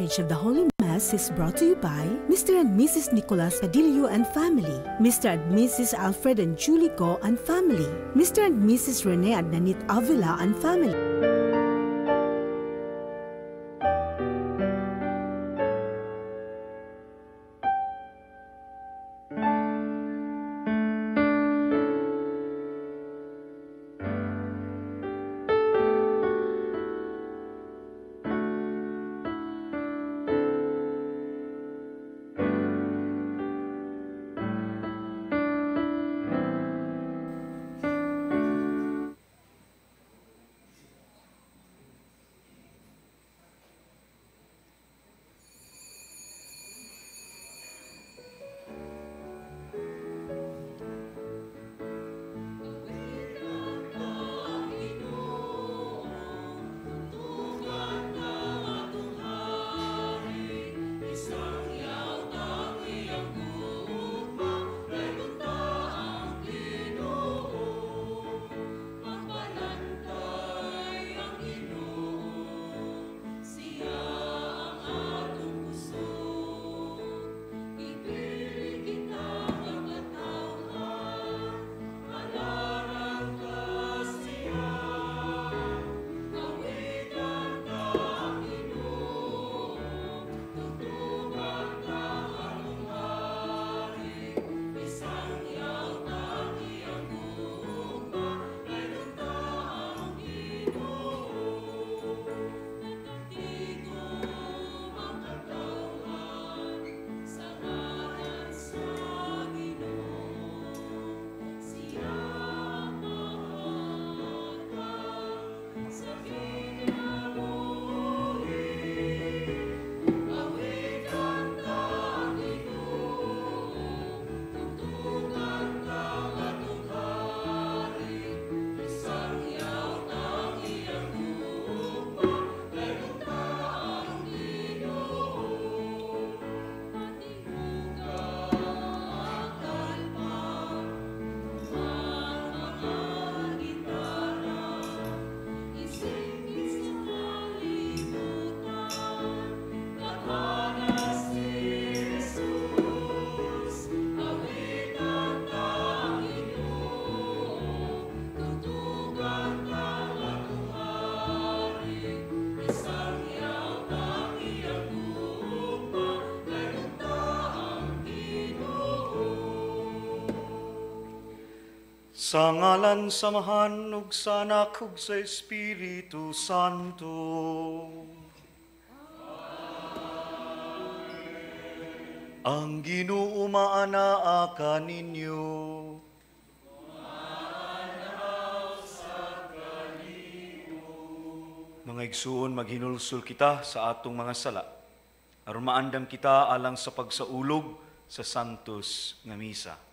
patronage of the Holy Mass is brought to you by Mr. and Mrs. Nicolas Cadillo and family, Mr. and Mrs. Alfred and Julie Go and family, Mr. and Mrs. Rene and Nanit Avila and family. Sa ngalan samahan ug sa Anak ug sa Espiritu Santo. Ang Ginoo maanaa kaninyo. Mga igsuon, maghinulsol kita sa atong mga sala. Aron maandam kita alang sa pagsaulog sa Santos nga misa.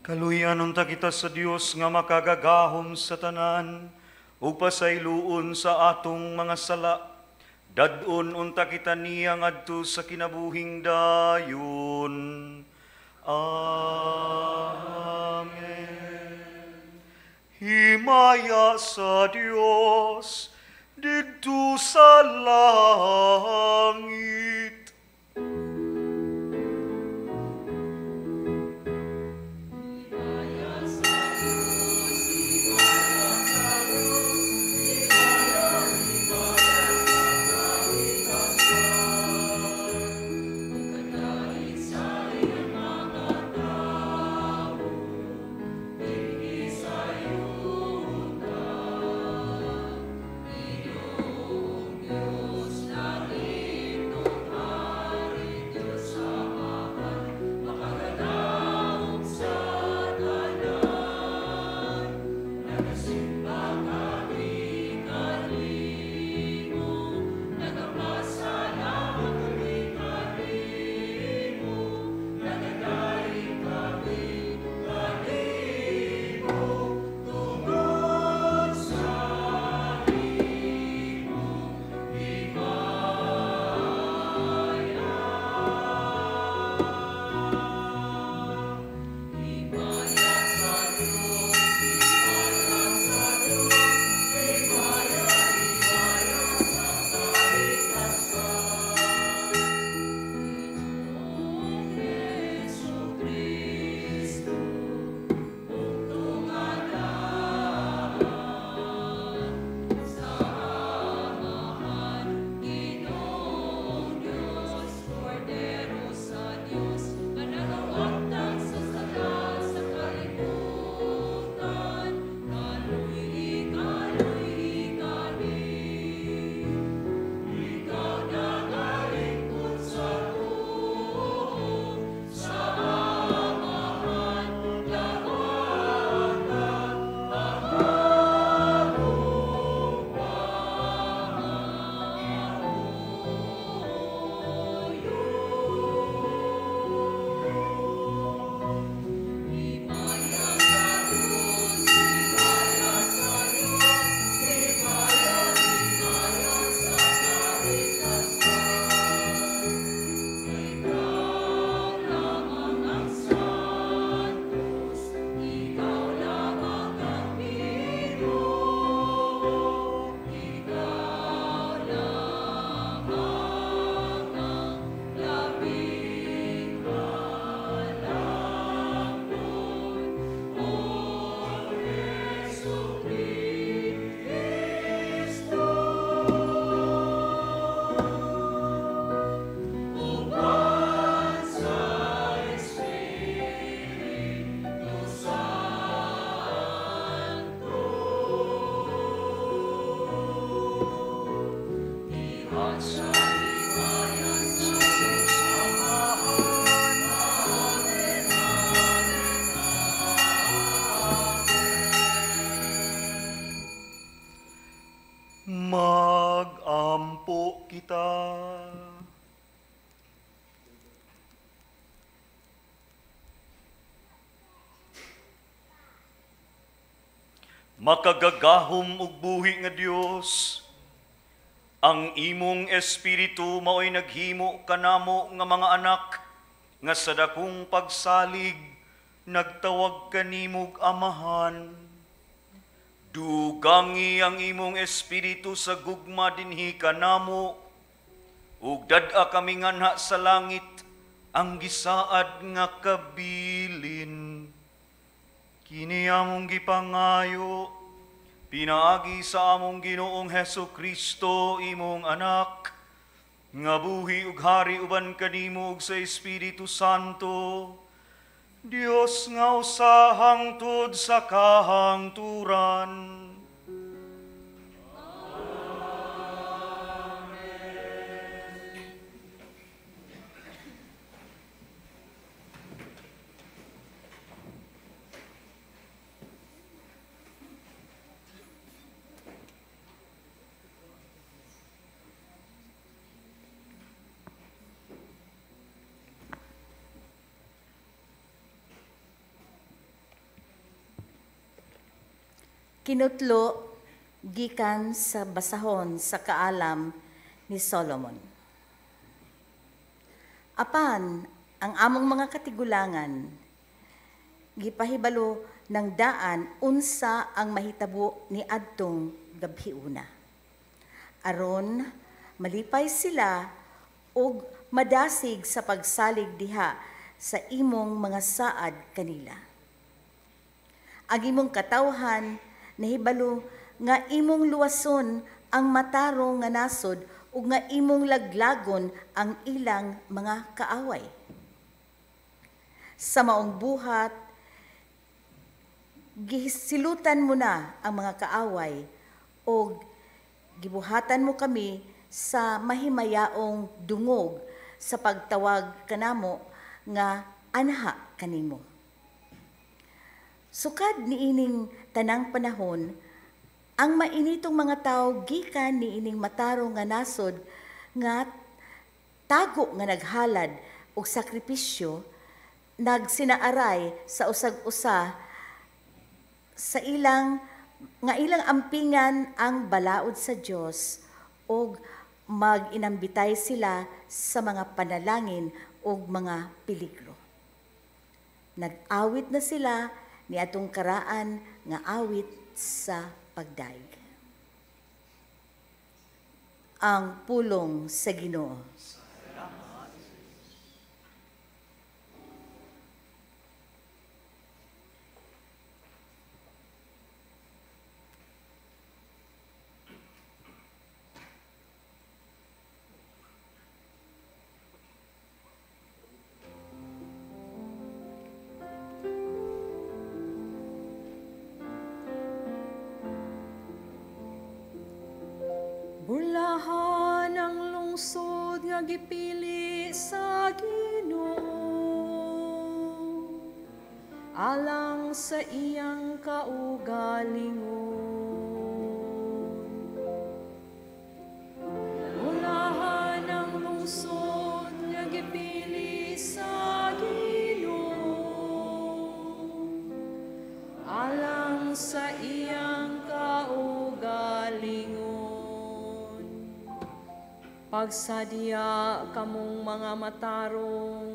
Kaluyan unta kita sa Dios nga makagagahom sa tanan, ug pasayloon sa atong mga sala. Dadon unta kita niya ngadto sa kinabuhing dayon. Amen. Himaya sa Dios didto sa langit. Magampo kita. Makagagahom ug buhi nga Dios, ang imong espiritu mao'y naghimo kanamo nga mga anak nga sa dakong pagsalig nagtawag kanimog amahan. Dugangi ang imong espiritu sa gugma dinhi kanamo, ug dad-a kami nganha sa langit ang gisaad nga kabilin. Kini among gipangayo, pinaagi sa among Ginoong Hesukristo, imong anak, nga buhi ug hari uban kanimo ug sa Espiritu Santo, Dios nga usa hangtod sa kahangturan. Kinutlo gikan sa basahon sa kaalam ni Solomon. Apan ang among mga katigulangan gipahibalo ng daan unsa ang mahitabo ni adtong gabhiuna. Aron malipay sila og madasig sa pagsalig diha sa imong mga saad kanila. Ang imong katawhan nahibalo nga imong luwason ang matarong nga nasod ug nga imong laglagon ang ilang mga kaaway. Sa maong buhat, gisilutan mo na ang mga kaaway o gibuhatan mo kami sa mahimayaong dungog sa pagtawag kanamo nga anha kanimo. Sukad niining tanang panahon, ang mainitong mga tao gikan niining matarong nga nasod nga tago nga naghalad og sakripisyo nagsinaaray sa usag-usa sa ilang ampingan ang balaod sa Dios og mag-inambitay sila sa mga panalangin ug mga peligro. Nag-awit na sila ni atong karaan nga awit sa pagdaig. Ang pulong sa Ginoo. Bulahan ang lungsod nga gipili sa Ginoo, alang sa iyang kaugalingon. Bulahan ang lungsod nga gipili sa Ginoo, alang sa iyang kaugalingon. Pagsadya kamong mga matarong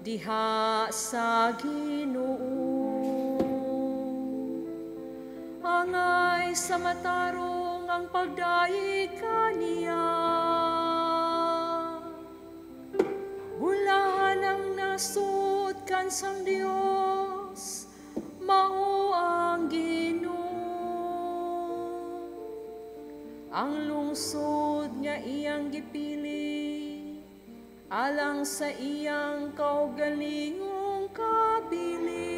diha sa Ginoo. Angay sa matarong ang pagdaig kaniya. Bulahan ang nasud kansang Dios, mao ang Ginoo. Ang lungsod nga iyang gipili, alang sa iyang kaugalingong kabilin.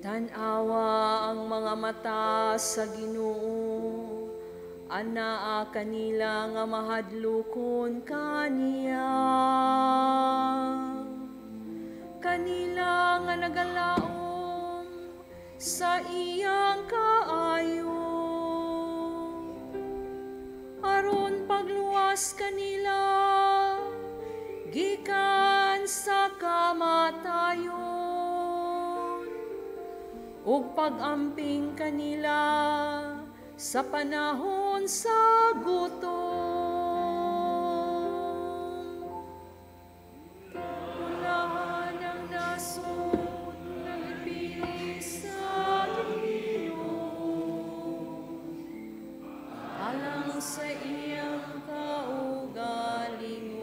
Tanawa ang mga mata sa Ginoo, anaa kanila nga mahadlokon kaniya. Kanila nga nagalaom sa iyang kaayo, aron pagluwas kanila gikan sa kamatayon. Ug pag-amping kanila sa panahon sa gutom. Bulahan ang nasud nga gipili sa Ginoo, alang sa iyang kaugalingon.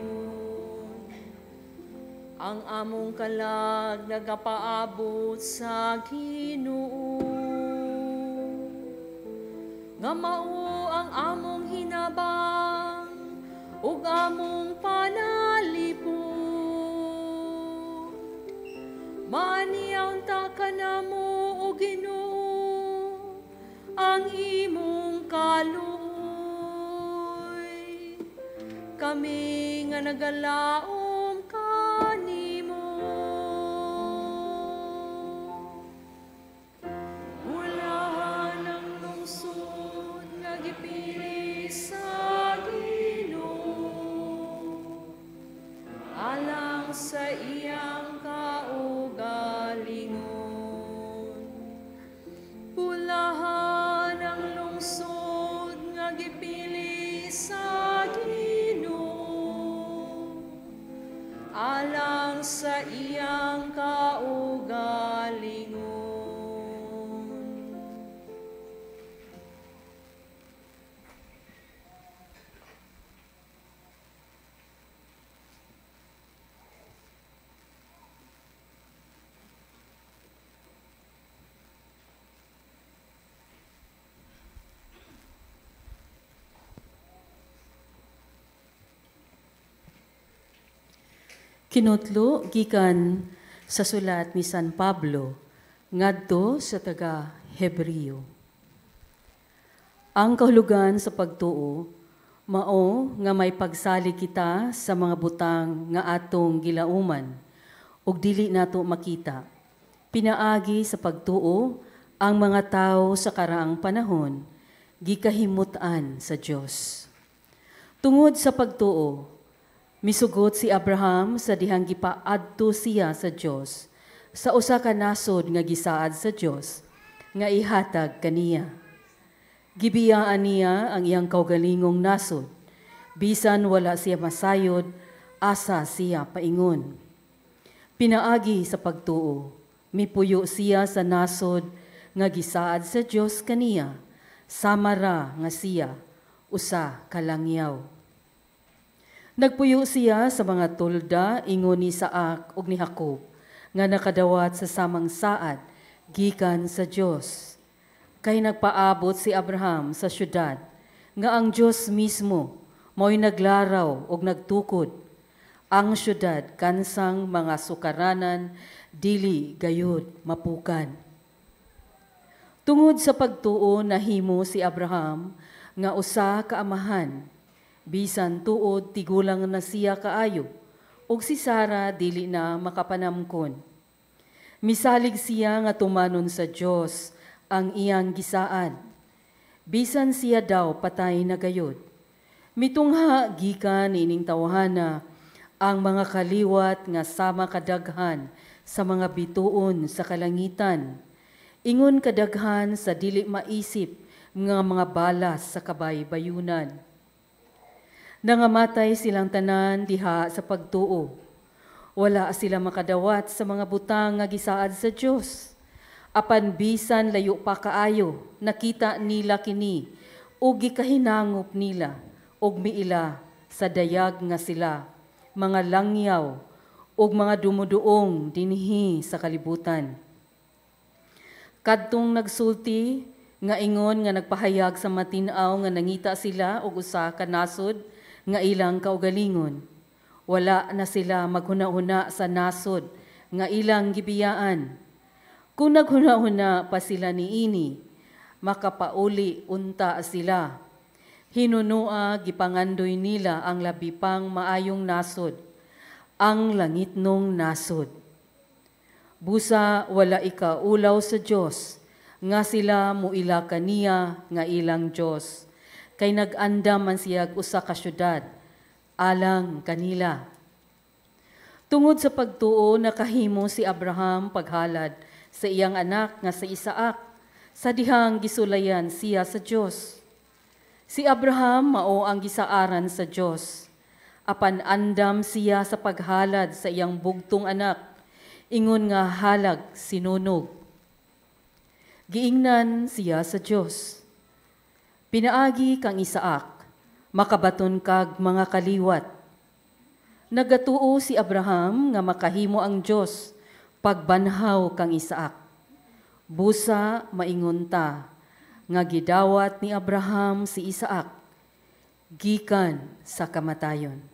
Ang among kalag nagapaabot sa Ginoo, nga mao ang among hinabang ug among panalipod. Maniaw ta kanamo o Ginoo ang imong kaluoy. Kami nga nagalaom kanimo. sa iyang kaugalingon. Kinutlo gikan sa sulat ni San Pablo ngadto sa taga Hebreo. Ang kahulugan sa pagtuo mao nga may pagsali kita sa mga butang nga atong gilauman ug dili nato makita. Pinaagi sa pagtuo ang mga tao sa karaang panahon gikahimutan sa Dios. Tungod sa pagtuo, misugot si Abraham sa dihang gipaadto siya sa Dios sa usa ka nasod nga gisaad sa Dios nga ihatag kaniya. Gibiyaan niya ang iyang kaugalingong nasod bisan wala siya masayod asa siya paingon. Pinaagi sa pagtuo, mipuyo siya sa nasod nga gisaad sa Dios kaniya, samara nga siya usa ka langyaw. Nagpuyo siya sa mga tulda ingon ni Isaak ug ni Jacob nga nakadawat sa samang saad gikan sa Dios. Kay nagpaabot si Abraham sa syudad nga ang Dios mismo mao'y naglaraw ug nagtukod. Ang syudad kansang mga sukaranan dili gayud mapukan. Tungod sa pagtuo nahimo si Abraham nga usa ka amahan. Bisan tuod tigulang na siya kaayo, ug si Sara dili na makapanamkon. Misalig siya nga tumanon sa Dios ang iyang gisaad. Bisan siya daw patay na gayod. Mitungha gikan ining tawhana ang mga kaliwat nga sama kadaghan sa mga bituon sa kalangitan. Ingon kadaghan sa dili maisip nga mga balas sa kabaybayunan. Nangamatay silang tanan diha sa pagtuo. Wala sila makadawat sa mga butang nga gisaad sa Dios. Apan bisan layo pa kaayo, nakita nila kini ug gikahinangop nila ug miila sa dayag nga sila, mga langyaw ug mga dumuduong dinhi sa kalibutan. Kadtong nagsulti nga ingon nga nagpahayag sa matinaw nga nangita sila og usa ka nasod nga ilang kaugalingon. Wala na sila maghuna-huna sa nasod nga ilang gibiyaan. Kung naghuna-huna pa sila niini, makapauli unta sila. Hinunua gipangandoy nila ang labi pang maayong nasod, ang langitnong nasod. Busa wala ikaulaw sa Dios, nga sila muila kaniya nga ilang Dios. Kay nag-andam man siya usa ka syudad, alang kanila. Tungod sa pagtuo, nakahimo si Abraham paghalad sa iyang anak nga sa Isaak, sa dihang gisulayan siya sa Dios. Si Abraham mao ang gisaaran sa Dios. Apan andam siya sa paghalad sa iyang bugtong anak, ingon nga halag sinunog. Giingnan siya sa Dios. Pinaagi kang Isaak, makabaton kag mga kaliwat. Nagatuo si Abraham nga makahimo ang Dios pagbanhaw kang Isaak. Busa maingunta nga gidawat ni Abraham si Isaak gikan sa kamatayon.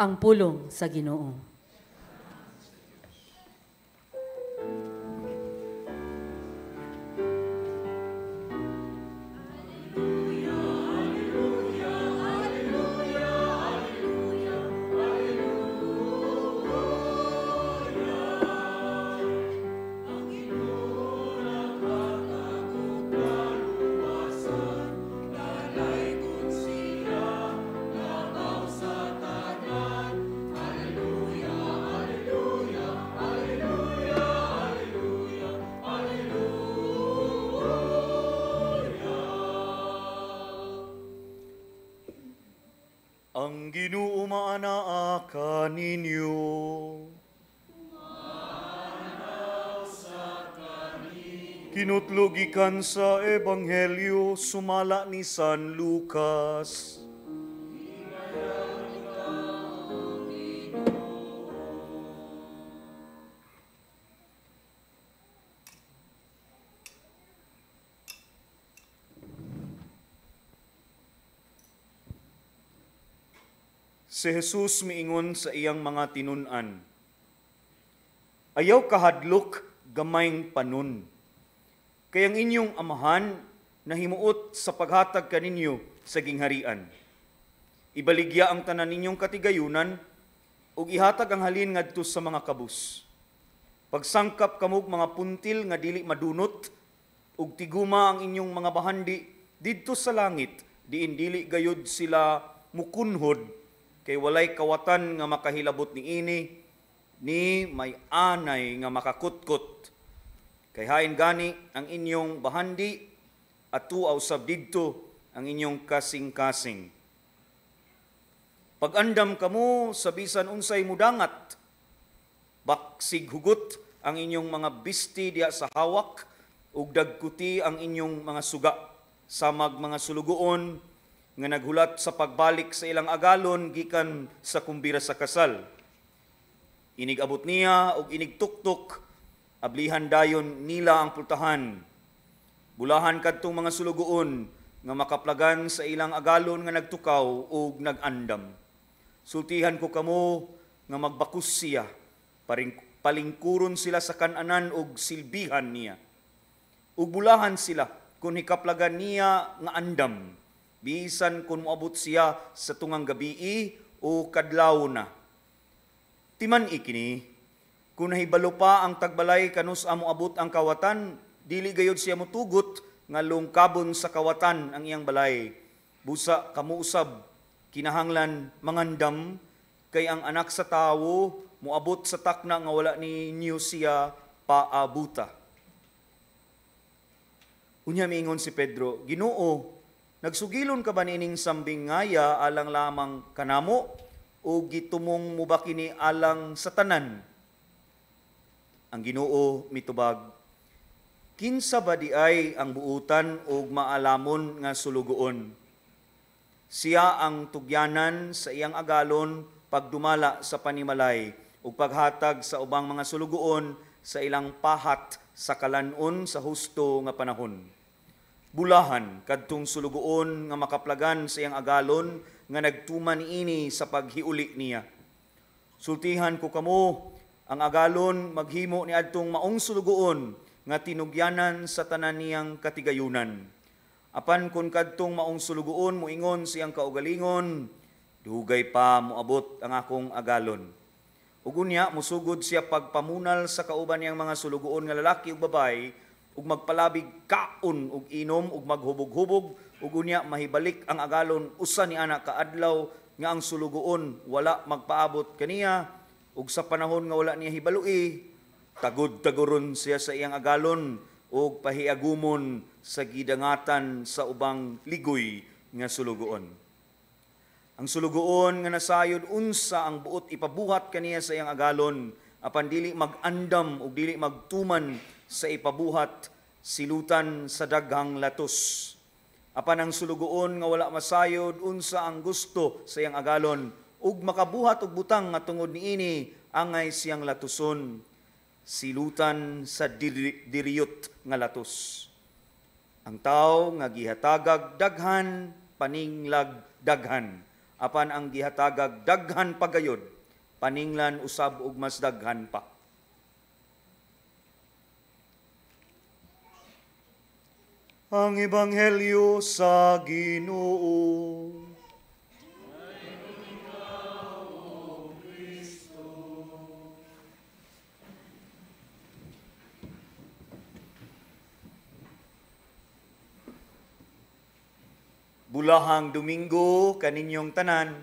Ang pulong sa Ginoo. Ang Ginoo maanaa kaninyo. Kinutlugikan sa Ebanghelyo sumala ni San Lucas. Si Jesus miingon sa iyang mga tinun-an, ayaw kahadlok gamayng panon. Kay ang inyong amahan na himuot sa paghatag kaninyo sa gingharian. Ibaligya ang tanan ninyong katigayunan ug ihatag ang halin ngadto sa mga kabus. Pagsangkap kamog mga puntil nga dili madunot ug tiguma ang inyong mga bahandi didto sa langit diin dili gayud sila mukunhod kay walay kawatan nga makahilabot niini ni may anay nga makakutkot. Kay hain gani ang inyong bahandi at tuaw sab didto ang inyong kasing-kasing. Pag-andam kamo sa bisan unsay mudangat, baksig hugot ang inyong mga bisti diha sa hawak ug dagkuti ang inyong mga suga samag mga sulugoon nga naghulat sa pagbalik sa ilang agalon gikan sa kumbira sa kasal. Inigabot niya ug inigtuktok, ablihan dayon nila ang pultahan. Bulahan kadtong mga sulugoon nga makaplagan sa ilang agalon nga nagtukaw ug nagandam. Sultihan ko kamo nga magbakus siya, palingkuron sila sa kananan ug silbihan niya. Ug bulahan sila kung hikaplagan niya nga andam, bisan kung moabot siya sa tungang gabii o kadlaw na. Timan ikini, kung nahibalo pa ang tagbalay kanus amo abot ang kawatan, dili gayod siya motugot nga lungkabon sa kawatan ang iyang balay. Busa kamuusab, kinahanglan mangandam, kay ang anak sa tawo moabot sa takna nga wala ninyo siya paabuta. Unya miingon si Pedro, Ginoo, nagsugilon ka ba nining sambing ngaya alang lamang kanamo o gitumong mo ba kini alang sa tanan? Ang Ginoo mitubag, kinsa ba di ay ang buutan o maalamon nga sulugoon? Siya ang tugyanan sa iyang agalon pagdumala sa panimalay ug paghatag sa ubang mga sulugoon sa ilang pahat sa kalanon sa husto nga panahon. Bulahan kadtong sulugoon nga makaplagan sa iyang agalon nga nagtuman niini sa paghiuli niya. Sultihan ko kamo, ang agalon maghimo ni adtong maong sulugoon nga tinugyanan sa tanan niyang katigayunan. Apan kun kadtong maong sulugoon moingon siyang kaugalingon, dugay pa moabot ang akong agalon. Ug unya musugod siya pagpamunal sa kauban niyang mga sulugoon nga lalaki ug babay, ug magpalabig kaon ug inom ug maghubog-hubog ug unya mahibalik ang agalon usa ni ana kaadlaw nga ang sulugoon wala magpaabot kaniya ug sa panahon nga wala niya hibalui tagod-tagoron siya sa iyang agalon ug pahiagumon sa gidangatan sa ubang ligoy nga sulugoon. Ang sulugoon nga nasayod unsa ang buot ipabuhat kaniya sa iyang agalon apan dili magandam ug dili magtuman sa ipabuhat silutan sa daghang latos. Apan ang sulugoon nga wala masayod unsa ang gusto sa iyang agalon ug makabuhat og butang nga tungod niini angay siyang latuson, silutan sa diriyot nga latos. Ang tawo nga gihatagag daghan paninglag daghan, apan ang gihatagag daghan pagayod paninglan usab og mas daghan pa. Ang Ebanghelyo sa Ginoo. Bulahang Domingo kaninyong tanan.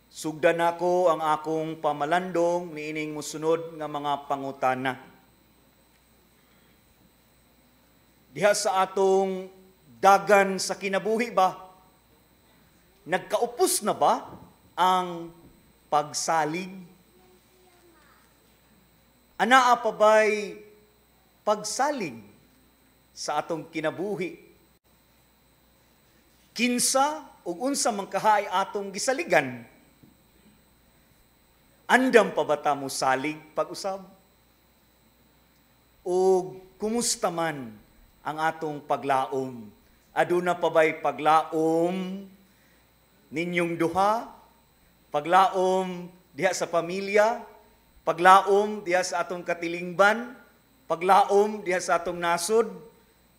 Sugdan ako ang akong pamalandong niining musunod nga mga pangutana. Diha sa atong dagan sa kinabuhi ba? Nagkaupos na ba ang pagsalig? Anaa pa ba'y pagsalig sa atong kinabuhi? Kinsa ug unsa man kahay atong gisaligan? Andam pa ba ta mo salig pag-usab? O kumusta man ang atong paglaom? Aduna pa ba'y paglaom ninyong duha? Paglaom diha sa pamilya? Paglaom diha sa atong katilingban? Paglaom diha sa atong nasod?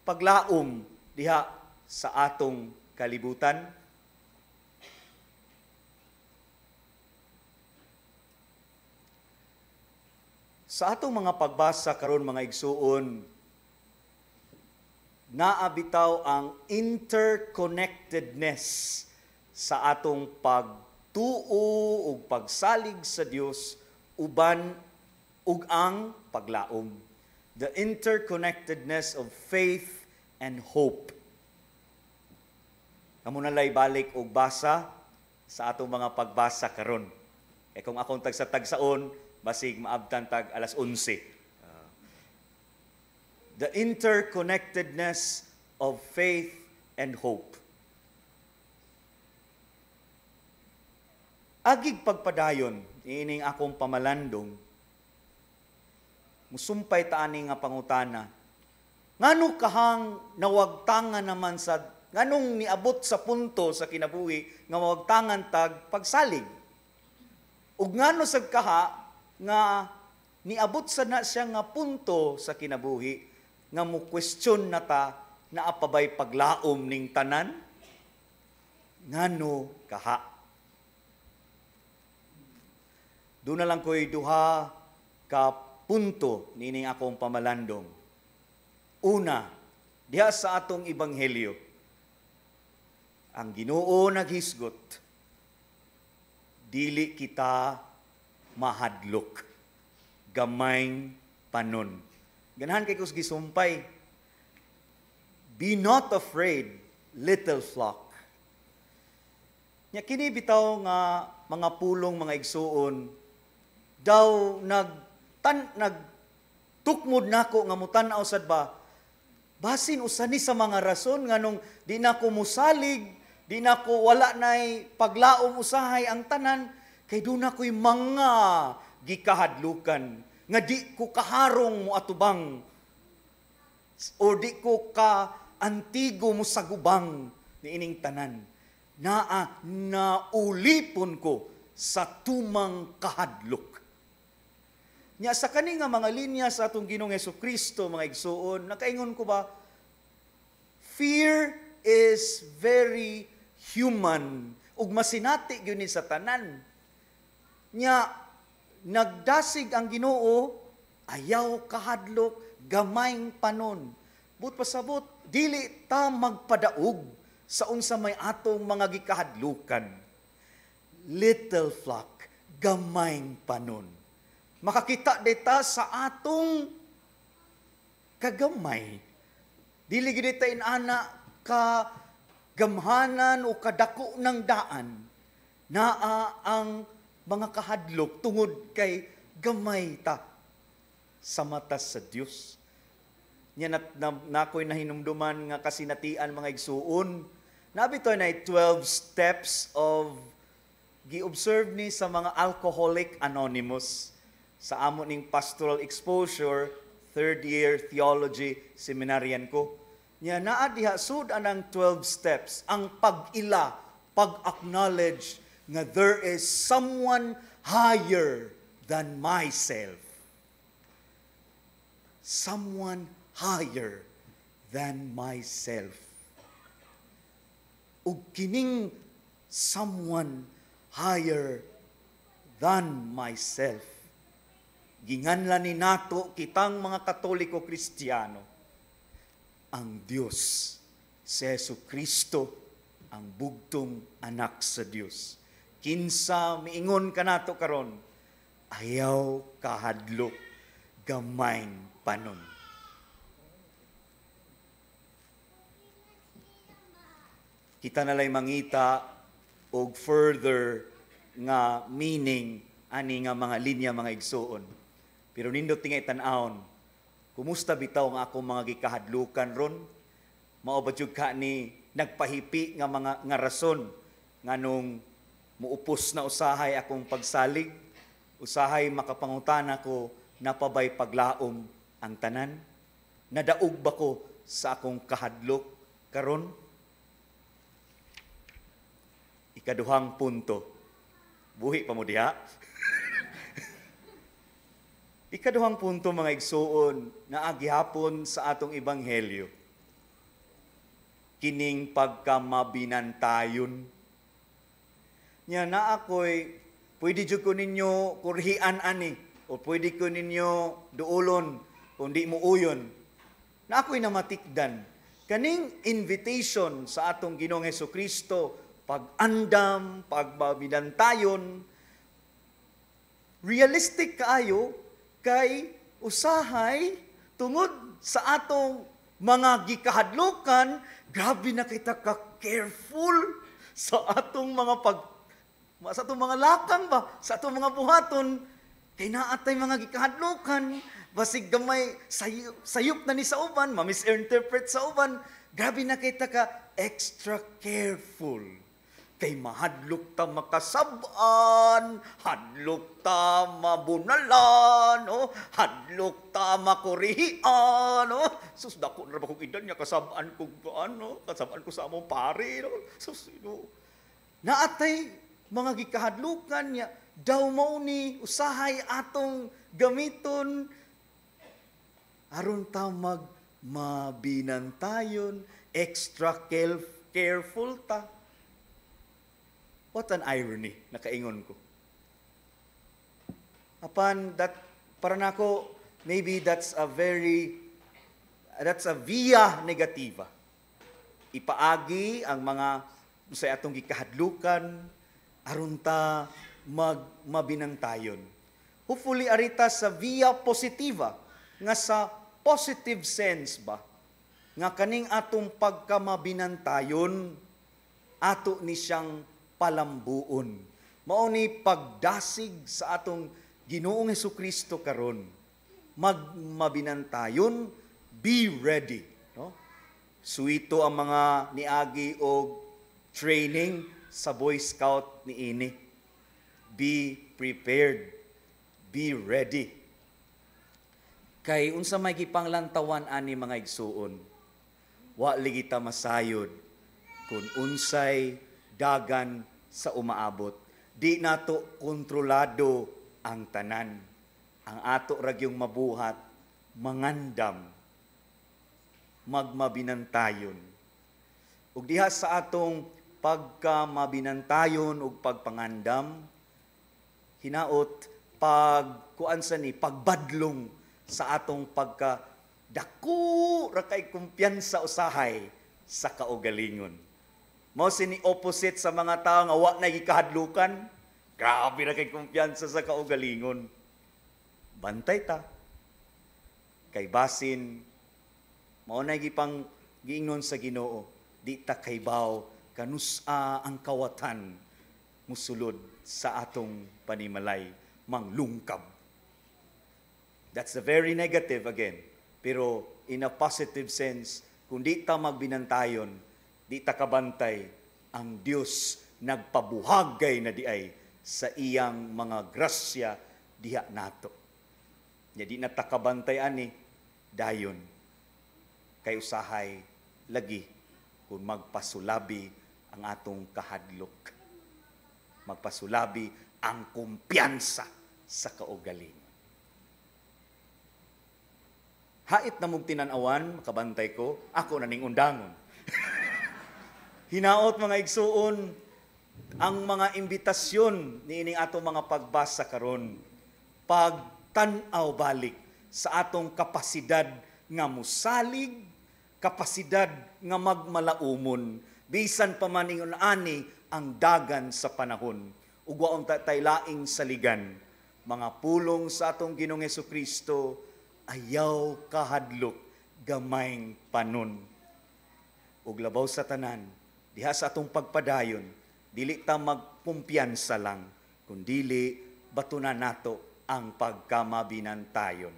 Paglaom diha sa atong kalibutan? Sa atong mga pagbasa karon mga igsuon, naabitaw ang interconnectedness sa atong pagtuo ug pagsalig sa Dios uban ug ang paglaom. The interconnectedness of faith and hope. Kamo na lay balik og basa sa atong mga pagbasa karon. Kung akong tagsa-tagsaon, basig maabtan tag alas 11. The interconnectedness of faith and hope. Agig pagpadayon, ining akong pamalandong, musumpay ta ani nga pangutana. Ngano kahang nawagtangan naman sa, nganong niabot sa punto sa kinabuhi nga mawagtangan tag pagsalig? Ug ngano sad kaha nga niabot sa na siya nga punto sa kinabuhi nga mo question na ta na apabay paglaom ning tanan? Ngano kaha? Doon na lang ko'y duha ka punto nining akong pamalandong. Una, diha sa atong ebanghelyo, ang Ginoo naghisgot, dili kita mahadlok, gamayng panon. Ganahan kay kus gisumpay, be not afraid, little flock. Nya kini bitaw nga mga pulong, mga igsuon, daw nagtukmod nako nga mutan-aw sad ba, basin usani sa mga rason nganong di nako musalig, di nako wala nay paglaom usahay ang tanan, kay doon ako'y mga gikahadlukan, nga di ko kaharong mo atubang, o di ko ka antigo mo sagubang ni ining tanan, naulipon ko sa tumang kahadlok. Nya sa kani nga mga linya sa atong Ginoong Hesukristo, mga igsuon, nakaingon ko ba, fear is very human, ug masinati gyud ni sa tanan. Nya nagdasig ang Ginoo, ayaw kahadlok, gamayng panon. But pasabot, dili ta magpadaog sa unsa may atong mga gikahadlukan. Little flock, gamayng panon. Makakita dita sa atong kagamay. Dili gid ta inana ka gamhanan o kadako ng daan, naa ang mga kahadlok tungod kay gamay ta sa mata sa Dios. Nya nakoy nahinumduman nga kasinatian mga igsuon. Nabitoy na 12 steps of gi-observe ni sa mga Alcoholic Anonymous sa amo ning pastoral exposure, 3rd year theology seminarian ko. Nya naa diha sud anang 12 steps, ang pag-ila, pag-acknowledge nga there is someone higher than myself. Someone higher than myself. Ug kining someone higher than myself, ginganlan ni nato kitang mga Katoliko Kristiyano, ang Diyos, si Jesucristo, ang bugtong anak sa Diyos. Kinsa miingon ka nato karon, ayaw kahadlok, gamayng panon. kita nalay mangita og further nga meaning ani nga mga linya mga igsuon. Pero nindot tingay tan-awon, kumusta bitaw nga akong mga gikahadlukan ron? Mao ba jud ka ni nagpahipi nga mga nga rason nganong muupos na usahay akong pagsalig, usahay makapangutana ko napabay paglaom ang tanan? Nadaog ba ko sa akong kahadlok karon? Ikaduhang punto. Buhi pa mo diha. Ikaduhang punto mga igsuon na agihapon sa atong ebanghelyo. Kining pagkamabinantayon. Nya na ako'y pwede jud ko ninyo kurhian ani o pwede ko ninyo duolon kung di mo uyon. Na ako'y namatikdan. Kaning invitation sa atong Ginoong Hesukristo, pag-andam, pagbabinantayon, realistic kaayo kay usahay tungod sa atong mga gikahadlukan, grabe na kita ka-careful sa atong mga sa atong mga lakang ba, sa atong mga buhaton, kay naatay mga gikahadlukan, basig gamay sayop na ni sa uban, ma-misinterpret sa uban, grabe na kita ka extra careful. Kay mahadlok ta makasab-an, hadlok ta mabunalan, hadlok ta makurihian, sus dako na ba kong idan niya kasab-an ko kasab-an ko sa among pare, sus naatay mga gikahadlukan niya daw mao ni usahay atong gamiton aron ta mabinantayon, extra careful ta. What an irony, nakaingon ko. Apan, para nako, maybe that's a via negativa. Ipaagi ang mga sa atong gikahadlukan, aron ta mabinantayon. Hopefully, arita sa via positiva, nga sa positive sense ba, nga kaning atong pagkamabinantayon, ato ni siyang palambuon. Mao ni pagdasig sa atong Ginoong Hesukristo karon. Mabinantayon, be ready. No? Suito ang mga niagi og training sa Boy Scout ni ini. Be prepared. Be ready. Kay unsa may gipanglantawan ani mga igsuon, wa ligita masayod kun unsay dagan sa umaabot. Di nato kontrolado ang tanan. Ang ato ragyong mabuhat, mangandam, magmabinantayon. Ug diha sa atong pagkamabinantayon ug pagpangandam, hinaot pagbadlong sa atong pagkadako ra kay kumpiyansa usahay sa kaugalingon. Mao sini opposite sa mga tao nga wa na gikahadlukan, grabe ra kay kumpiyansa sa kaugalingon. Bantay ta. Kay basin mao na gipang giingon sa Ginoo, di ta kaybaw kanusa ang kawatan musulod sa atong panimalay manglungkab. That's a very negative again. Pero in a positive sense, kung di ta magbinantayon, di ta kabantay, ang Dios nagpabuhagay na diay sa iyang mga grasya diha nato. Nya di na ta kabantay ani dayon kay usahay lagi kung magpasulabi ang atong kahadlok. Magpasulabi ang kumpiyansa sa kaugalingon. Hait na mong tinanawan, makabantay ko, ako na ning undangon. Hinaot mga igsuon, ang mga imbitasyon ni ining atong mga pagbasa karon, pagtan-aw balik sa atong kapasidad nga musalig, kapasidad nga magmalaumon, bisan pa man ingon ani ang dagan sa panahon, ug waon tay laing saligan, mga pulong sa atong Ginoong Hesukristo, ayaw kahadlok, gamayng panon. Ug labaw sa tanan, Diha sa atong pagpadayon, dili ta magpumpiyansa lang, kundili batunan nato ang pagkamabinantayon.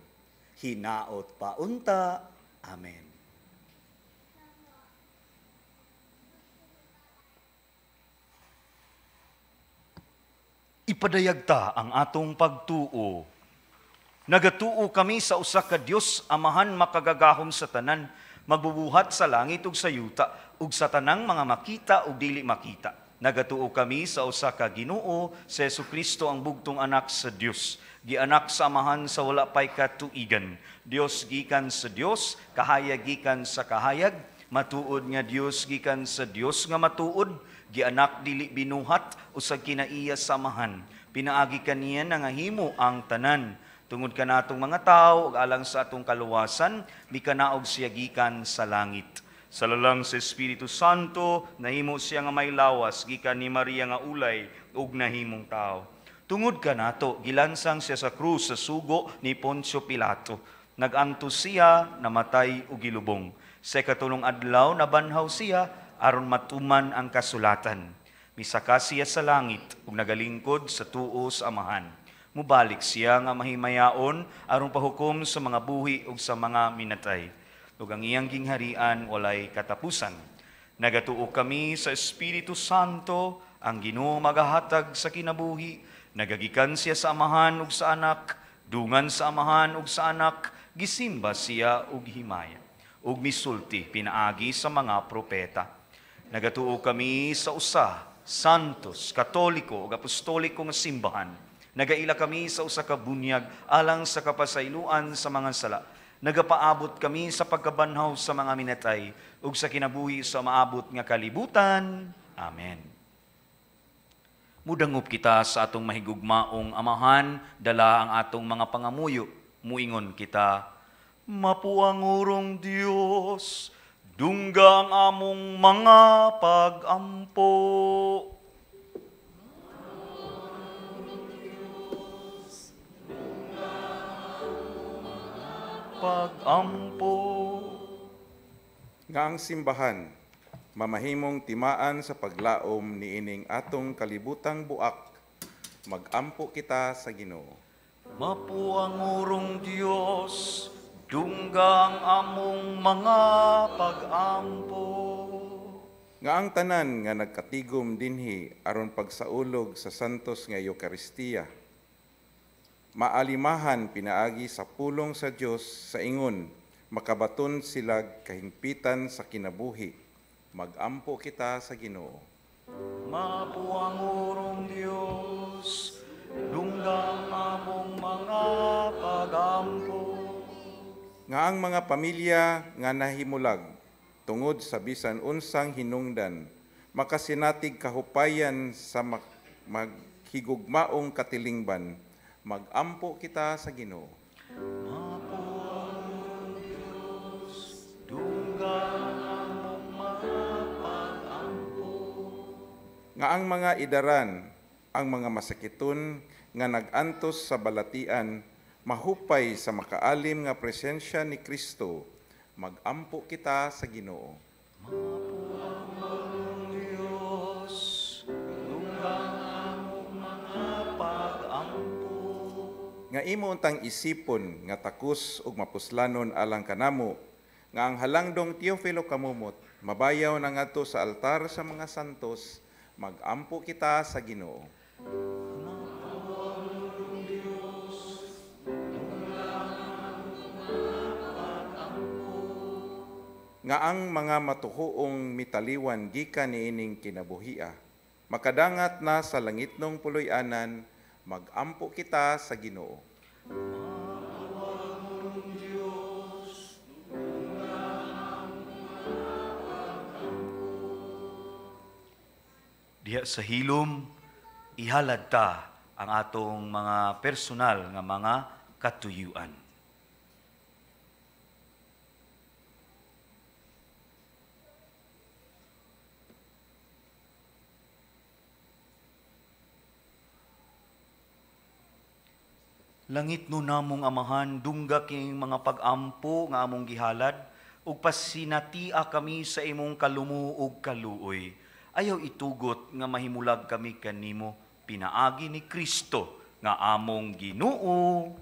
Hinaot pa unta. Amen. Ipadayag ta ang atong pagtuo. Nagatuo kami sa usa ka Dios Amahan makagagahom sa tanan, magbubuhat sa langit ug sa yuta, ug sa tanang mga makita ug dili makita. Nagatuo kami sa usa ka Ginoo, sa Jesucristo ang bugtong anak sa Dios. Gianak sa Amahan sa wala pay katuigan. Dios gikan sa Dios, kahayag gikan sa kahayag, matuod nga Dios gikan sa Dios nga matuod, gianak dili binuhat usag kinaiya sa Amahan. Pinaagi kaniya nga himo ang tanan. Tungod ka natong mga tao, ug alang sa atong kaluwasan, mikanaog siya gikan sa langit. Sa lalang sa Espiritu Santo, nahimo siya nga may lawas, gikan ni Maria nga ulay, ug nahimong tao. Tungod ka nato, gilansang siya sa krus sa sugo ni Poncio Pilato. Nagantos siya, namatay ug gilubong. Sa katulong adlaw, nabanhaw siya, aron matuman ang kasulatan. Misaka siya sa langit, ug nagalingkod sa tuo sa Amahan. Mubalik siya nga mahimayaon aron pahukom sa mga buhi ug sa mga minatay. Ug ang iyang gingharian walay katapusan. Nagatuo kami sa Espiritu Santo, ang Ginoo magahatag sa kinabuhi. Nagagikan siya sa Amahan ug sa Anak, dungan sa Amahan ug sa Anak, gisimba siya ug himaya. Ug misulti pinaagi sa mga propeta. Nagatuo kami sa usa, santos, katoliko ug apostoliko nga simbahan. Nagaila kami sa usa ka bunyag alang sa kapasayloan sa mga sala. Nagapaabot kami sa pagkabanhaw sa mga minatay ug sa kinabuhi sa maabot nga kalibutan. Amen. Mudangop kita sa atong mahigugmaong Amahan, dala ang atong mga pangamuyo. Muingon kita, mapuangurong Dios, dungga ang among mga pag-ampo. Pag-ampo. Nga ang simbahan, mamahimong timaan sa paglaom ni ining atong kalibutang buak, mag-ampo kita sa Ginoo. Mapuangurong Dios, dungga ang among mga pag-ampo. Nga ang tanan nga nagkatigom dinhi aron pagsaulog sa santos nga Eucharistia, maalimahan pinaagi sa pulong sa Dios sa ingon, makabaton sila kahingpitan sa kinabuhi. Mag-ampo kita sa Ginoo. Mapuangurong Dios, dungga ang among mga pag-ampo. Nga ang mga pamilya nga nahimulag, tungod sa bisan unsang hinungdan, makasinatig kahupayan sa maghigugmaong katilingban, mag-ampo kita sa Ginoo. Mapuangurong Dios, dungga ang among mga pag-ampo. Nga ang mga idaran, ang mga masakiton nga nag-antos sa balatian, mahupay sa makaalim nga presensya ni Kristo, mag-ampo kita sa Ginoo. Mapuangurong Dios, dungga ang among mga pag-ampo. Nga imo untang isipon nga takus ug mapuslanon alang kanamo, nga ang halangdong Teofilo kamumot, mabayaw na ngadto sa altar sa mga santos, mag-ampo kita sa Ginoo. Nga ang mga matuhuong mitaliwan gikan niining kinabuhia, makadangat na sa langitnong puloy-anan, mag-ampo kita sa Ginoo. Diha sa hilom, ihalad ta ang atong mga personal nga mga katuyuan. Langit no namong Amahan, dungga kining mga pag-ampo nga among gihalad, ug pasinatia kami sa imong kalumo ug kaluoy. Ayaw itugot nga mahimulag kami kanimo, pinaagi ni Kristo nga among Ginoo.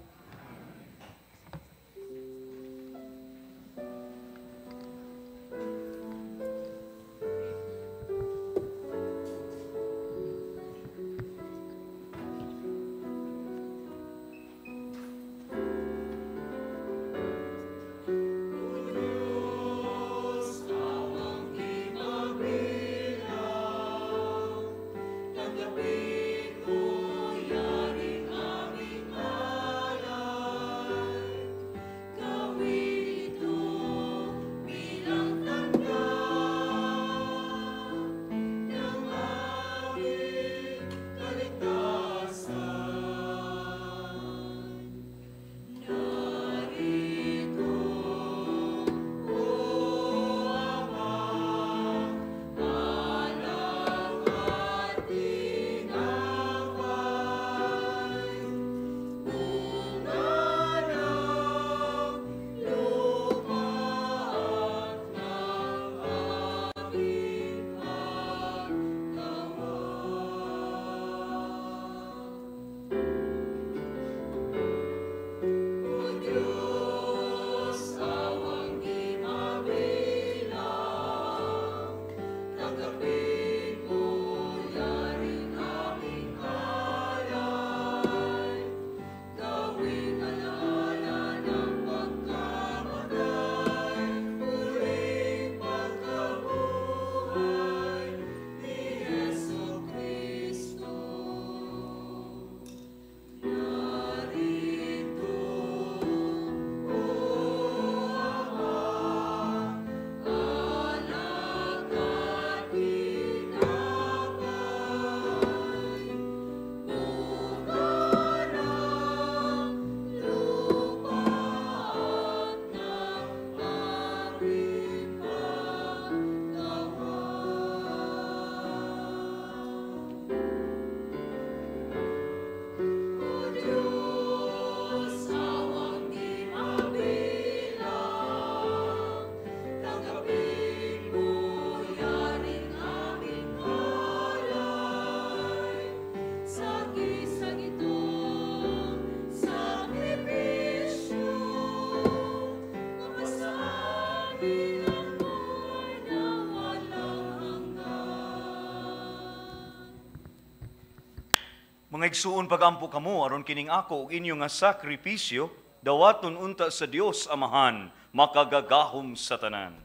Mga igsuon pagampo kamo aron kining ako ug inyo nga sakripisyo dawaton unta sa Dios Amahan makagagahom sa tanan.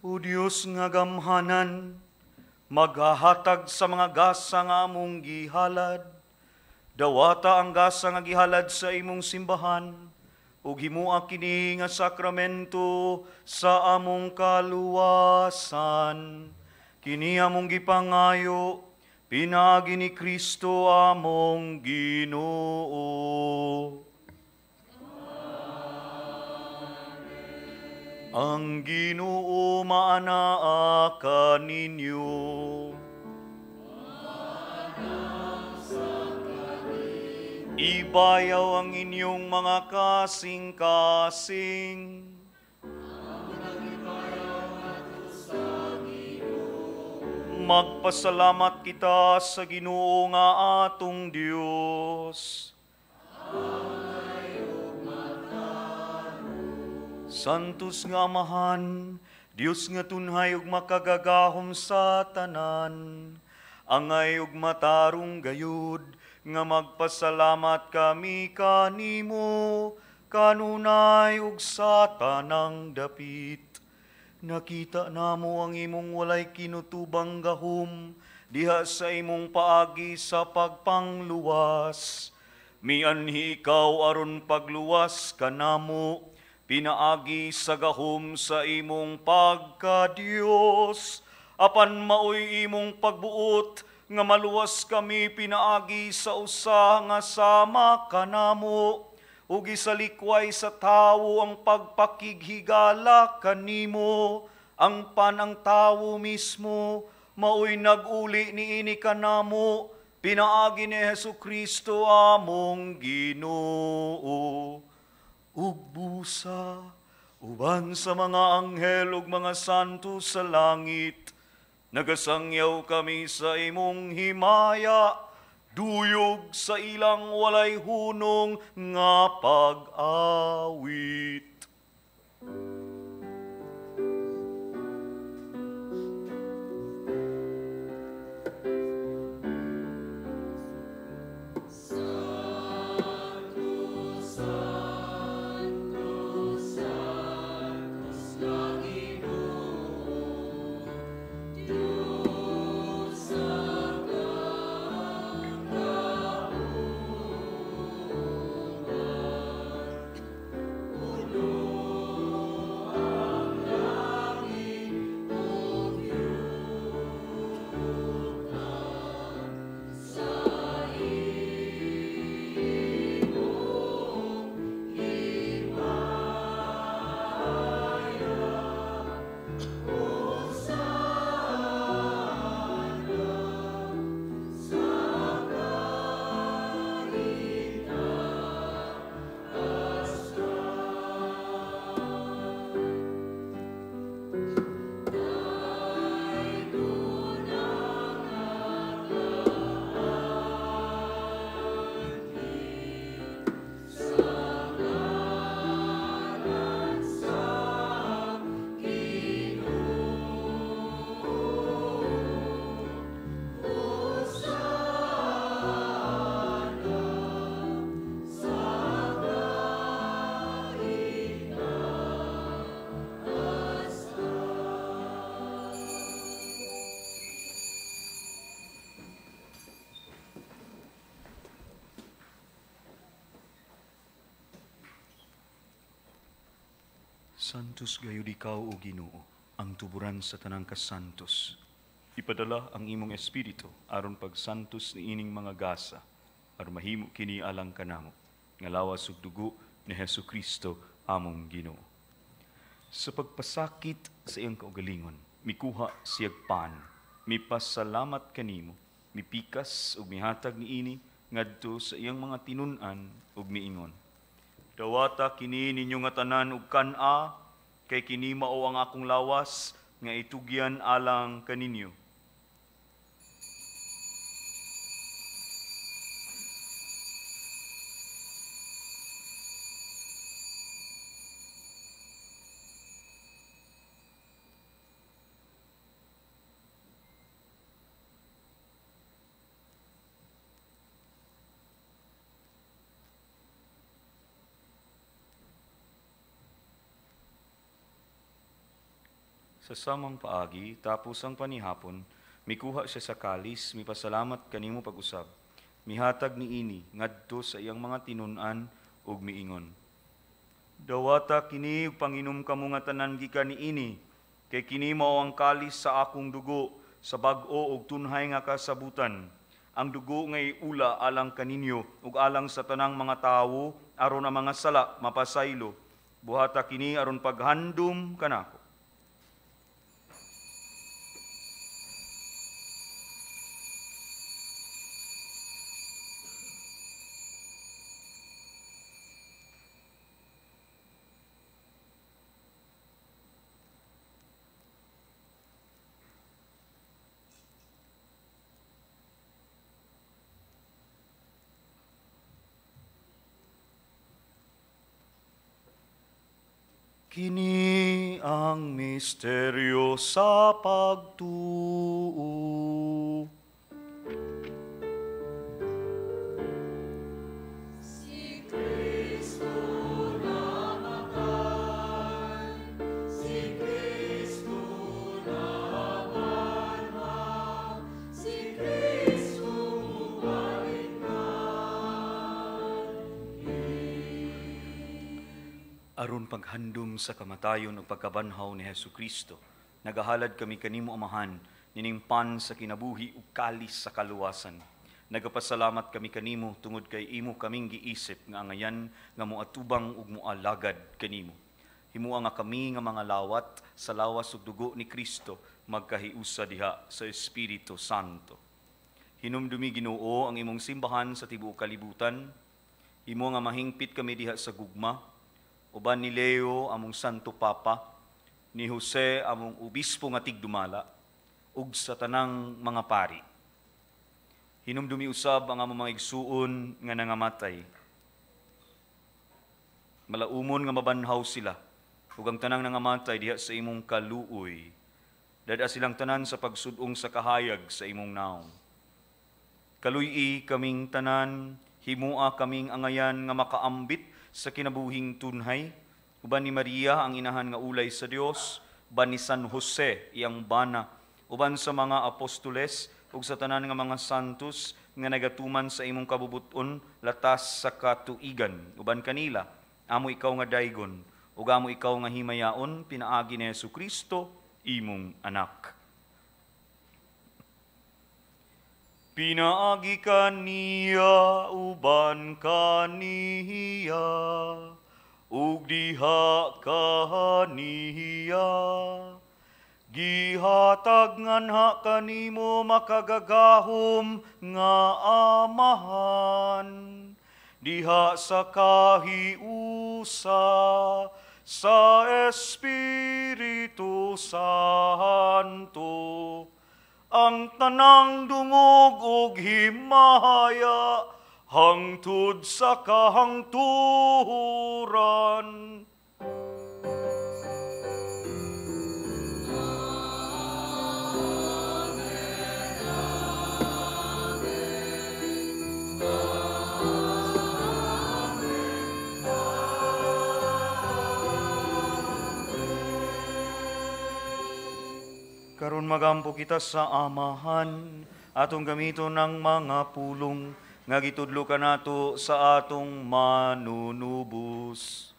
O Dios nga gamhanan, maghahatag sa mga gasa nga among gihalad, dawata ang gasa nga gihalad sa imong simbahan, ug himua kini nga sakramento sa among kaluwasan. Kini among gipangayo, pinaagi ni Kristo among Ginoo. Ang Ginoo maanaa kaninyo. Ibayaw ang inyong mga kasing-kasing. Magpasalamat kita sa Ginoo nga atong Dios. Santos nga Amahan, Dios nga tunhay ug makagagahom sa tanan, angay ug matarong gayud, nga magpasalamat kami kanimo, kanunay ug sa tanang dapit. Nakita namo ang imong walay kinutubang gahom, diha sa imong paagi sa pagpangluwas. Mianhi ikaw aron pagluwas kanamo, pinaagi sa gahom sa imong pagka-Dios, apan maoy imong pagbuot, nga maluwas kami pinaagi sa usa nga sama kanamo, ug isalikway sa tawo ang pagpakighigala kanimo, ang tawo mismo, maoy nag-uli niini kanamo, pinaagi ni Hesu Kristo among Ginoo. Ug busa, uban sa mga anghel ug mga santo sa langit, nagasangyaw kami sa imong himaya, duyog sa ilang walay hunong nga pag-awit. Santos gayud ikaw o Ginoo, ang tuburan sa tanang kasantos. Ipadala ang imong espiritu aron pagsantos ni ining mga gasa, aron mahimo kini alang kanamo, nga lawas ug dugo ni Hesu Kristo among Ginoo. Sa pagpasakit sa iyang kaugalingon, mikuha siyag pan, mipasalamat kanimo, mipikas ug mihatag niini ngadto sa iyang mga tinun-an ug miingon. Dawata kini ninyo nga tanan ug kan-a, kay kini mao ang akong lawas nga itugyan alang kaninyo. Sa samang paagi, tapos ang panihapon, mikuha siya sa kalis, mipasalamat kanimo pag-usab. Mihatag ni ini, ngadto sa iyang mga tinun-an, ug miingon. Dawata kini, panginom kamo nga tanan gikan ni ini, kay kini mao ang kalis sa akong dugo, sa bag-o ug tunhay nga kasabutan. Ang dugo nga iula alang kaninyo, ug alang sa tanang mga tawo, aron ang mga sala mapasaylo. Buhata kini aron paghandom kanako. Kini ang misteryo sa pagtuo. Si Kristo namatay, si Kristo namatay, si Kristo bumalik na. Aron paghandom sa kamatayon ug pagkabanhaw ni Hesu Kristo, nagahalad kami kanimo Amahan, nining pan sa kinabuhi ug kalis sa kaluwasan. Nagapasalamat kami kanimo tungod kay imo kaming giisip nga angayan nga moatubang ug moalagad kanimo. Himuha nga kami nga mga lawat sa lawas ug dugo ni Kristo magkahiusa diha sa Espiritu Santo. Hinumdumi Ginoo ang imong simbahan sa tibuok kalibutan. Imo nga mahingpit kami diha sa gugma. Uban ni Leo among Santo Papa, ni Jose among obispo nga tigdumala, ug sa tanang mga pari. Hinumdumi usab ang among mga igsuon nga nangamatay. Malaumon nga mabanhaw sila, ug ang tanang nangamatay diha sa imong kaluoy. Dada silang tanan sa pagsudong sa kahayag sa imong naong. Kaluy-i kaming tanan, himua kaming angayan nga makaambit sa kinabuhing tunhay, uban ni Maria ang inahan nga ulay sa Dios, uban ni San Jose iyang bana, uban sa mga apostoles ug sa tanan nga mga santos nga nagatuman sa imong kabubuton latas sa katuigan, uban kanila amo ikaw nga daygon ug amo ikaw nga himayaon pinaagi ni Hesukristo imong anak. Pinaagi kaniya uban kaniya ug diha kaniya gihatag nganha kanimo makagagahom nga amahan diha sa kahiusa sa Espiritu Santo. Ang tanang dungog ug himaya hangtod sa kahangturan. Karon magampo kita sa amahan, atong gamito ng mga pulong, nga gitudlo ka nato sa atong manunubos.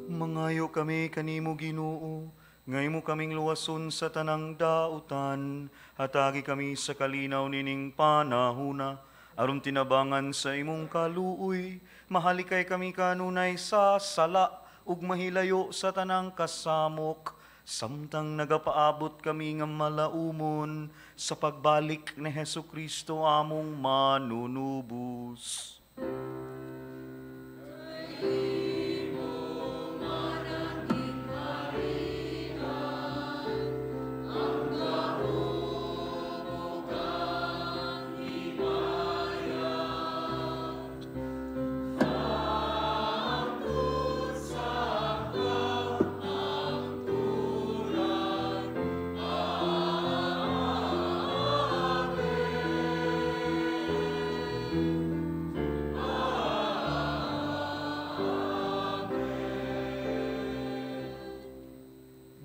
Mangayo kami kanimo Ginoo, ngay mo kaming luwason sa tanang dautan, hatagi kami sa kalinaw nining panahuna, aron tinabangan sa imong kaluoy, mahalikay kami kanunay sa sala, ug mahilayo sa tanang kasamok, samtang nagapaabot kami nga malaumon sa pagbalik ni Hesukristo among manunubos.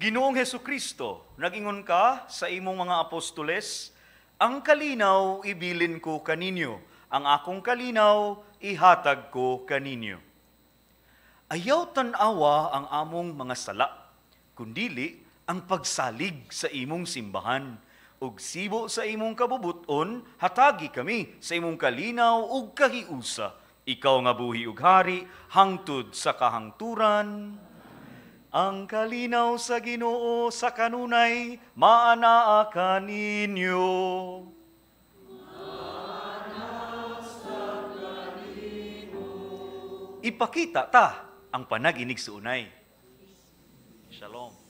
Ginoong Hesukristo, nag-ingon ka sa imong mga apostoles, ang kalinaw ibilin ko kaninyo, ang akong kalinaw ihatag ko kaninyo. Ayaw tanawa ang among mga sala, kundili ang pagsalig sa imong simbahan, ug sibo sa imong kabubuton, hatagi kami sa imong kalinaw ug kahiusa. Ikaw nga buhi ug hari, hangtod sa kahangturan. Ang kalinaw sa Ginoo sa kanunay, maanaa kaninyo. Ipakita ta ang panaginig sa unay. Shalom.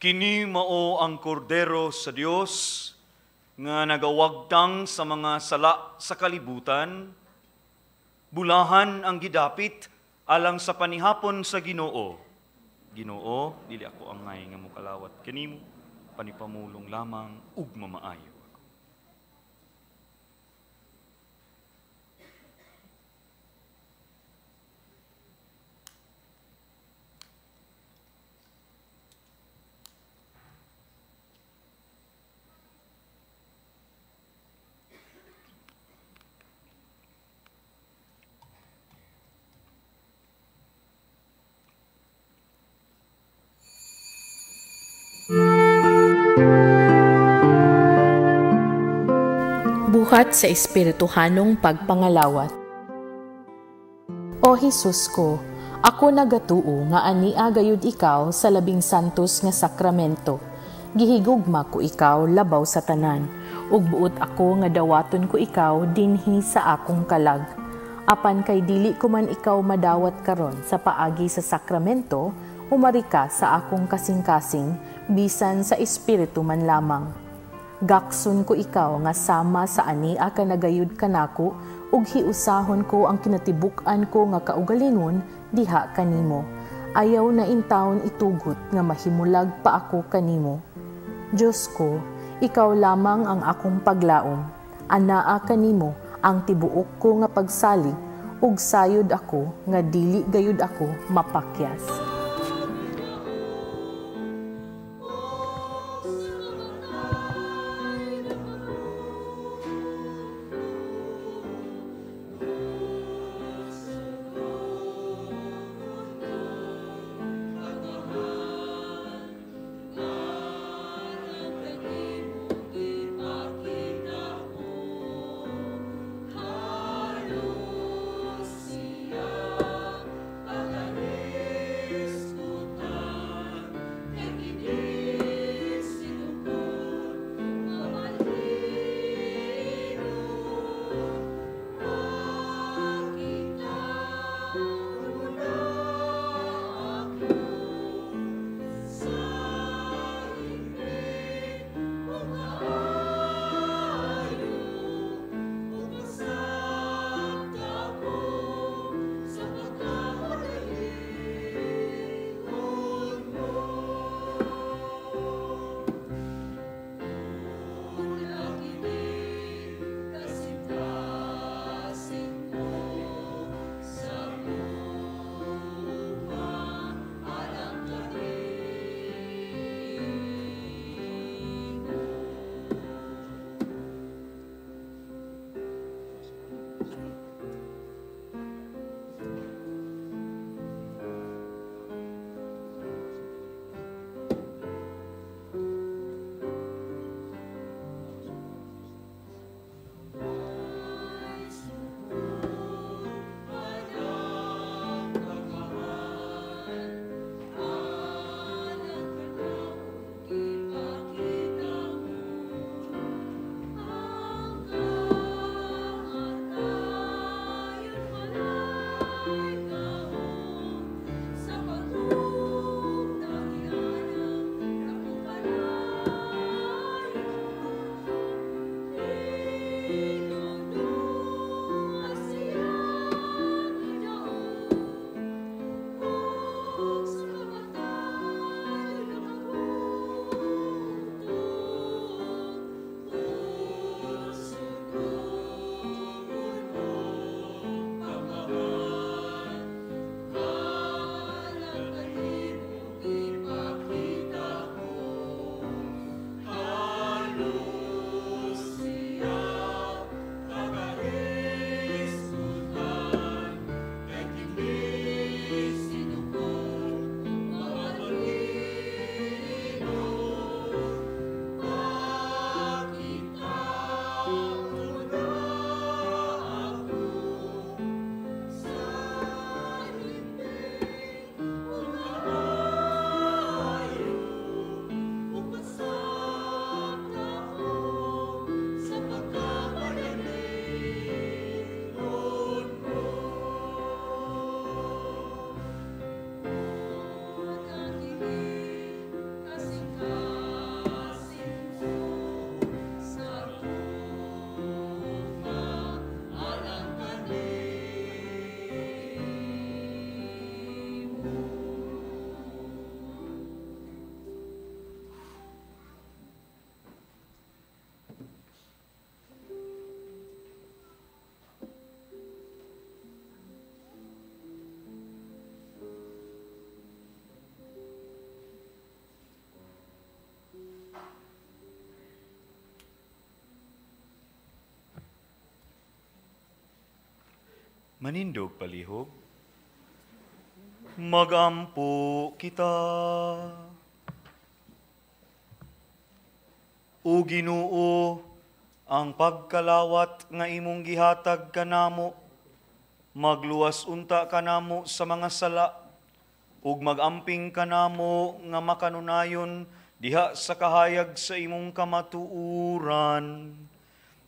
Kini mao ang kordero sa Dios nga nagawagtang sa mga sala sa kalibutan, bulahan ang gidapit alang sa panihapon sa Ginoo. Ginoo, dili ako angay nga mokalawat kanimo, panipamulong lamang ug mamaayo. Buhat sa espirituhanong pagpangalawat. O Jesus ko, ako nagatuo nga ania gayud ikaw sa labing santos nga sakramento. Gihigugma ko ikaw labaw sa tanan, ug buot ako nga dawaton ko ikaw dinhi sa akong kalag. Apan kay dili ko man ikaw madawat karon sa paagi sa sakramento, umari ka sa akong kasing-kasing, bisan sa espiritu man lamang. Gakson ko ikaw nga sama sa ania ka nagayud kanako, ug hiusahon ko ang kinatibuk-an ko nga kaugalingon diha kanimo. Ayaw na intawon itugot nga mahimulag pa ako kanimo. Diyos ko, ikaw lamang ang akong paglaom. Anaa kanimo ang tibuok ko nga pagsalig, ug sayod ako nga dili gayud ako mapakyas. Manindog palihog. Magampo kita. O Ginoo, ang pagkalawat nga imong gihatag kanamo, magluwas unta kanamo sa mga sala, ug magamping kanamo nga makanunayon diha sa kahayag sa imong kamatuuran.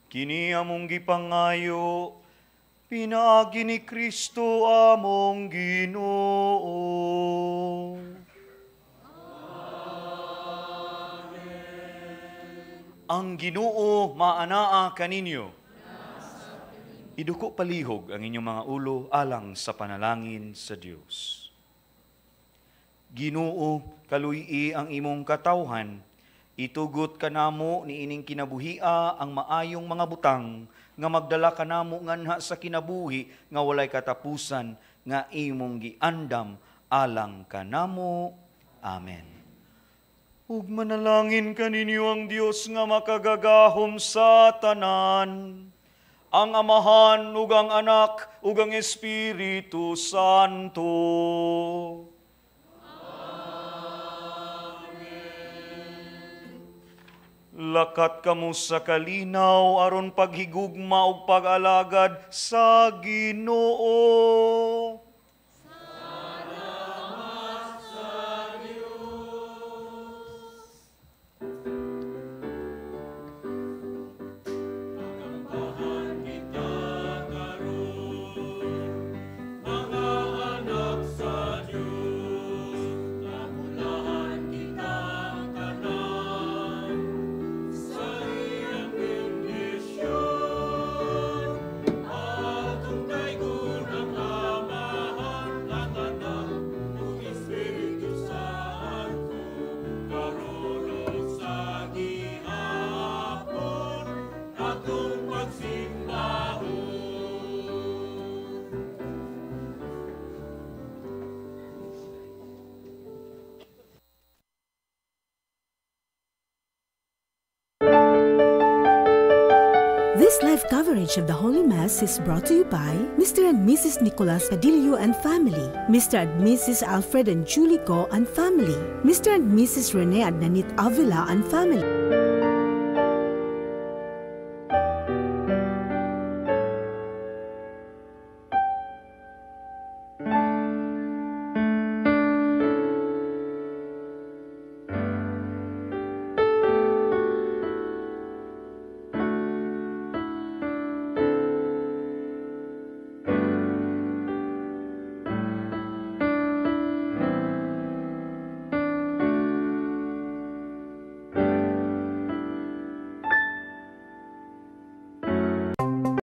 Kini among gipangayo, pinaagi ni Kristo among Ginoo. Ang Ginoo maanaa kaninyo. Iduko palihog ang inyong mga ulo alang sa panalangin sa Dios. Ginoo, kaluy-i ang imong katawhan, itugot kanamo ni ining kinabuhia ang maayong mga butang nga magdala kanamo nganha sa kinabuhi nga walay katapusan nga imong giandam alang kanamo. Amen. Ug manalangin kaninyo ang Dios nga makagagahom sa tanan, ang Amahan ug ang Anak ug ang Espiritu Santo. Lakat kamo sa kalinaw aron paghigugma ug pag-alagad sa Ginoo. This live coverage of the Holy Mass is brought to you by Mr. and Mrs. Nicolas Padillo and family, Mr. and Mrs. Alfred and Julie Go and family, Mr. and Mrs. Rene and Nanit Avila and family.